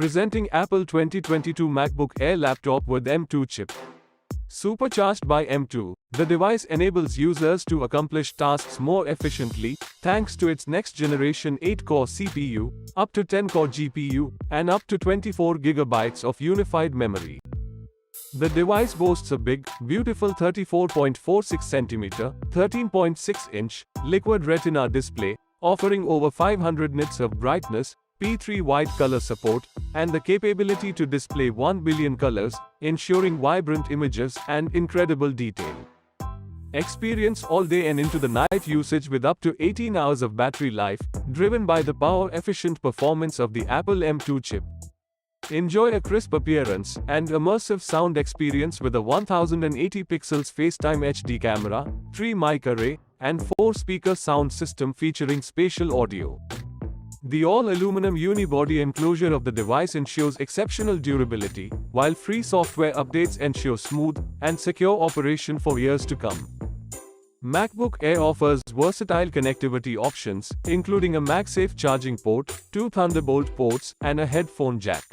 Presenting Apple 2022 MacBook Air Laptop with M2 chip. Supercharged by M2, the device enables users to accomplish tasks more efficiently, thanks to its next-generation 8-core CPU, up to 10-core GPU, and up to 24 GB of unified memory. The device boasts a big, beautiful 34.46 cm, 13.6-inch, liquid Retina display, offering over 500 nits of brightness, P3 white color support, and the capability to display 1 billion colors, ensuring vibrant images and incredible detail. Experience all day and into the night usage with up to 18 hours of battery life, driven by the power-efficient performance of the Apple M2 chip. Enjoy a crisp appearance and immersive sound experience with a 1080 pixels FaceTime HD camera, 3-mic array, and 4-speaker sound system featuring spatial audio. The all-aluminum unibody enclosure of the device ensures exceptional durability, while free software updates ensure smooth and secure operation for years to come. MacBook Air offers versatile connectivity options, including a MagSafe charging port, 2 Thunderbolt ports, and a headphone jack.